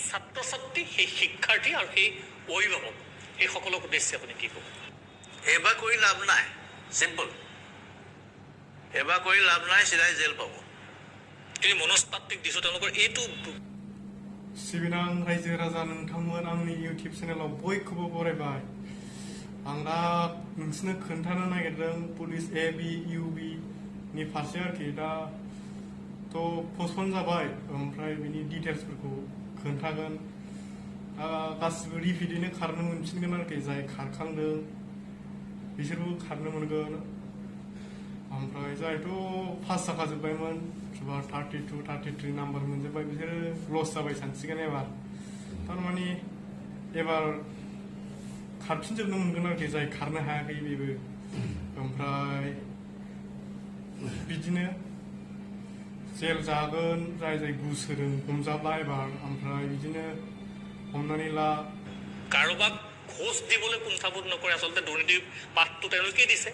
ছাত্ৰ ছাত্ৰী সেই শিক্ষাৰ্থী আৰু সেই অভিভাৱক এই সকলক উদ্দেশ্যে আপুনি কি ক'ব? এবাৰ কৰি লাভ নাই, চিম্পল। এবাৰ কৰি লাভ নাই, চিধাই জেল পাব। কিন্তু মনস্তাত্ত্বিক দিশত তেওঁলোকৰ এইটো सिबिनां रायजो राजा नोंथांमोन आंनि इउटिउब चेनेलाव बयखौबो बरायबाय। आं दा नोंसोरनो खोन्थानो नागिरदों पुलिस AB UB नि फारसे आरोखि दा थ' पस्टपन जाबाय ओमफ्राय बिनि डिटेल्सफोरखौ खोन्थागोन। गासिबो रिपिटैनो खारनो मोनफिनगोन आरोखि जाय खारखांदों बिसोरबो खारनो मोनगोन। ओमफ्राय जायथ' पास जाखाजोब्बायमोन सोरबा 32, 33 नाम्बार मोनजोब्बाय बिसोरो लस जाबाय सानसिगोन एबार। थारमाने एबार खारफिनजोबनो मोनगोन आरोखि जाय खारनो हायाखै बेबो। ओमफ्राय बिदिनो जेल जागोन जाय जाय घुस होदों हमजाब्ला एबार। ओमफ्राय बिदिनो हमनानै ला কাৰোবাক ঘোষ দিবলৈ কুণ্ঠাবোধ নকৰে, আচলতে দুৰ্নীতিৰ পাঠটো তেওঁলোকে দিছে।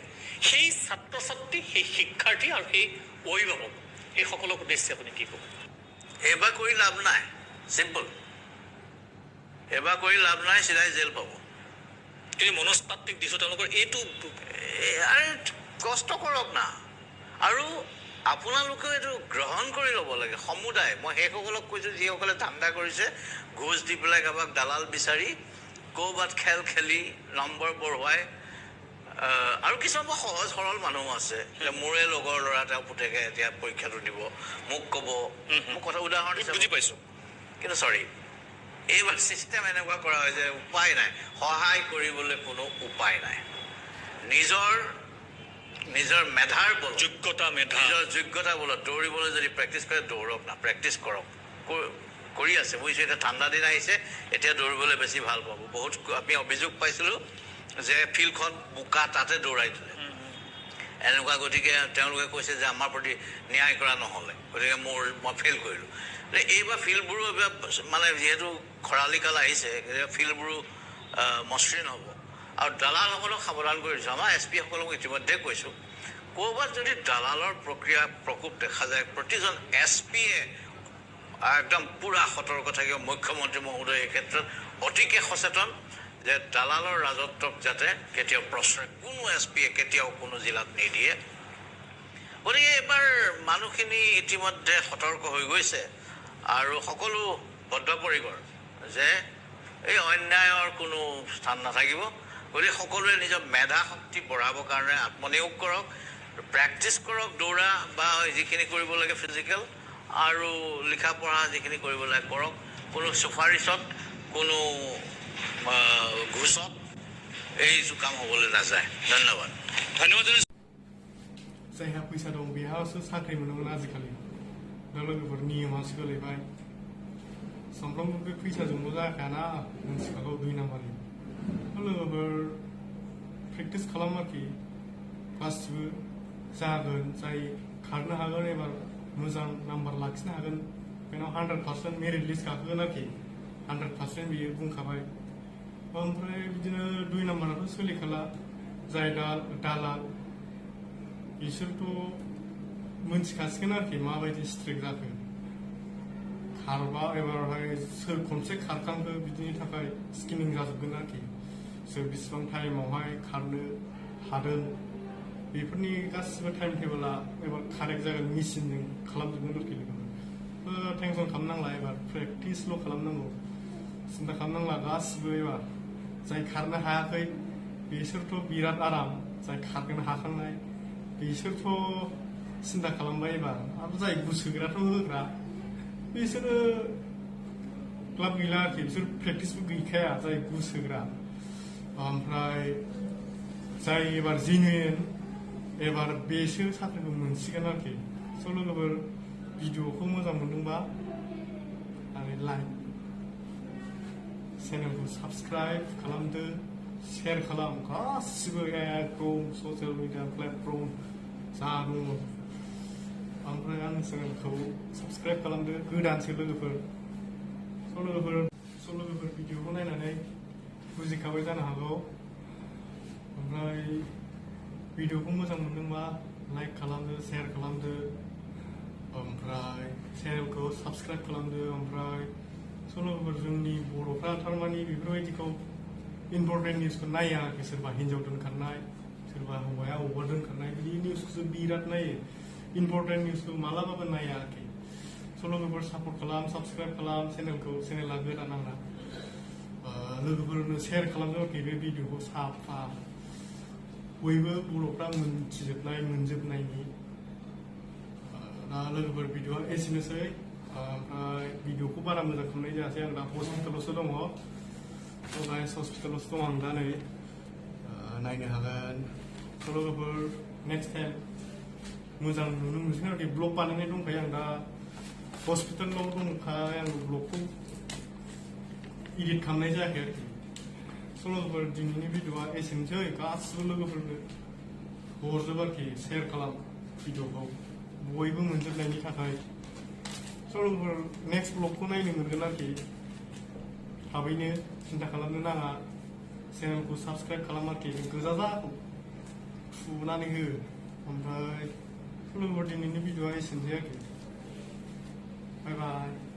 সেই ছাত্ৰ ছাত্ৰী সেই শিক্ষাৰ্থী আৰু সেই অভিভাৱক এই সকলক উদ্দেশ্যে আপুনি কি ক'ব? এবাৰ কৰি লাভ নাই, চিম্পল। এবাৰ কৰি লাভ নাই, চিধাই জেল পাব। কিন্তু মনস্তাত্ত্বিক দিশত তেওঁলোকৰ এইটো আৰে কষ্ট কৰক না। আৰু আপোনালোকেও এইটো গ্ৰহণ কৰি ল'ব লাগে সমুদায়। মই সেইসকলক কৈছোঁ যিসকলে ধান্দা কৰিছে ঘোষ দি পেলাই কাৰোবাক দালাল বিচাৰি ক'ৰবাত খেল খেলি নম্বৰ বঢ়ুৱাই। আৰু কিছুমান সহজ সৰল মানুহ আছে, মোৰে লগৰ ল'ৰা তেওঁ পুতেকে এতিয়া পৰীক্ষাটো দিব, মোক ক'ব, মোক কথা উদাহৰণ দিছে, বুজি পাইছোঁ। কিন্তু চৰি এইবাৰ ছিষ্টেম এনেকুৱা কৰা হয় যে উপায় নাই, সহায় কৰিবলৈ কোনো উপায় নাই। নিজৰ মেধাৰ বলত, নিজৰ যোগ্যতা বলত দৌৰিবলৈ যদি প্ৰেক্টিছ কৰে দৌৰক না, প্ৰেক্টিছ কৰক। কৰি আছে বুজিছোঁ। এতিয়া ঠাণ্ডা দিন আহিছে, এতিয়া দৌৰিবলৈ বেছি ভাল পাব। বহুত আমি অভিযোগ পাইছিলোঁ যে ফিল্ডখন বোকা, তাতে দৌৰাই দিলে এনেকুৱা। গতিকে তেওঁলোকে কৈছে যে আমাৰ প্ৰতি ন্যায় কৰা নহ'লে, গতিকে মই ফেইল কৰিলোঁ। এইবাৰ ফিল্ডবোৰো মানে যিহেতু খৰালি কাল আহিছে, ফিল্ডবোৰো মসৃণ হ'ব। আৰু দালালসকলক সাৱধান কৰি দিছোঁ। আমাৰ SP সকলক ইতিমধ্যে কৈছোঁ, ক'ৰবাত যদি দালালৰ প্ৰকোপ দেখা যায়, প্ৰতিজন SPয়ে একদম পূৰা সতৰ্ক থাকিব। মুখ্যমন্ত্ৰী মহোদয় এই ক্ষেত্ৰত অতিকে সচেতন যে দালালৰ ৰাজত্বক যাতে কেতিয়াও প্ৰশ্ৰয় কোনো SPয়ে কেতিয়াও কোনো জিলাত নিদিয়ে। গতিকে এইবাৰ মানুহখিনি ইতিমধ্যে সতৰ্ক হৈ গৈছে আৰু সকলো বদ্ধপৰিকৰ যে এই অন্যায়ৰ কোনো স্থান নাথাকিব। গতিকে সকলোৱে নিজৰ মেধা শক্তি বঢ়াবৰ কাৰণে আত্মনিয়োগ কৰক, প্ৰেক্টিছ কৰক, দৌৰা বা যিখিনি কৰিব লাগে ফিজিকেল আৰু লিখা পঢ়া যিখিনি কৰিব লাগে কৰক। কোনো চুফাৰিচত, কোনো ঘোষত এই কাম হ'বলৈ নাযায়। ধন্যবাদ। ধন্যবাদ। जायहा फैसा दं बेहासो साख्रि मोनोमोन आजिखालि। दा लोगोफोर नियमा सोलायबाय। सानफ्रामबो बे फैसाजोंल' जाखायाना, मोनथिखागौ 2 नाम्बारनि। लोगोफोर प्रेक्टिस खालाम आरोखि, गासिबो जागोन। जाय खारनो हागोन एबार मोजां नाम्बार लाखिनो हागोन बेनाव 100% मेरिट लिस्ट गाखोगोन आरोखि। 100% बियो बुंखाबाय। ओमफ्राय बिदिनो 2 नाम्बाराथ' सोलिखाला। जाय दालाल बिसोरथ' मोनथिखासिगोन आरोखि माबायदि स्ट्रिक्ट जाखो। खारबा एबारहाय सोर खनसे खारखांखो बिदिनि थाखाय स्किनिं जाजोबगोन आरोखि। सोर बेसेबां टाइमावहाय खारनो हादों बेफोरनि गासिबो टाइम टेबोला एबार कारेक्ट जागोन, मेसिनजों खालामजोबगोन आरोखि। लोगोफोर टेनसन खालामनांला, एबार प्रेक्टिसल' खालामनांगौ, सिन्था खालामनांला। गासिबो एबार जाय खारनो हायाखै बिसोरथ' बिराद आराम, जाय खारनो हाखांनाय बिसोरथ' सिन्था खालामबाय एबार। आरो जाय घुस होग्राथ' होग्रा बिसोरो लाब गैला आरोखि, बिसोर प्रेक्टिसबो गैखाया जाय घुस होग्रा। ओमफ्राय जाय एबार जेनुइन एबार बेसो साख्रिखौ मोनसिगोन आरोखि। स' लोगोफोर भिडिअखौ मोजां मोनदोंबा आरो लाइक, चेनेलखौ साबस्क्राइब खालामदो, शेयार खालाम। गासिबो एकदम ससियेल मिडिया प्लेटफर्म जा दङ। ओमफ्राय आंनि चेनेलखौ साबस्क्राइब खालामदो, गोदानसो लोगोफोर। स' लोगोफोर भिडिअखौ नायनानै बुजिखाबाय जानो हागौ। ओमफ्राय भिडिअखौ मोजां मोनदोंबा लाइक खालामदो, शेयार खालामदो, ओमफ्राय चेनेलखौ साबस्क्राइब खालामदो, ओमफ्राय लोगोफोर जोंनि बर'फ्रा थारमाने बेफोरबायदिखौ इम्पर्टेन्ट निउसखौ नाया आरोखि सोरबा हिन्जाव दोनखारनाय सोरबा हौवाया अबावबा दोनखारनाय बिदि निउसखौसो बिराद नायो इम्पर्टेन्ट निउसखौ मालाबाबो नाया आरोखि लोगोफोर सापर्ट खालाम साबसक्राइब खालाम चेनेला गोदान आंना लोगोफोरनो शेयार खालामदों आरोखि बे भिडिअखौ साफा बयबो बर'फ्रा मोनजोबनायनि दा लोगोफोर भिडिअआ एसेनोसै ओमफ्राय भिडिअखौ बारा मोजां खालामनाय जायासै आं दा हस्पिटालावसो दङ हस्पिटालावसो दं आं दा नै नायनो हागोन लोगोफोर नेक्स्ट टाइम मोजां नुनो मोनसिगोन आरोखि ब्लग बानायनाय दंखायो आं दा हस्पिटालाव दंखाय आं ब्लगखौ इडिट खालामनाय जायाखै आरोखि लोगोफोर दिनैनि भिडिअआ एसेनोसै गासिबो लोगोफोरनो हरजोब आरोखि शेयार खालाम भिडिअखौ बयबो मोनजोबनायनि थाखाय लोगोफोर नेक्स्ट ब्लगखौ नायनो मोनगोन आरोखि थाबैनो सिन्था खालामनो नाङा चेनेलखौ साबसक्राइब खालाम आरोखि गोजा जाखौ थुनानै हो ओमफ्राय लोगोफोर दिनैनि भिडिअआ एसेनोसै आरोखि बाय बाय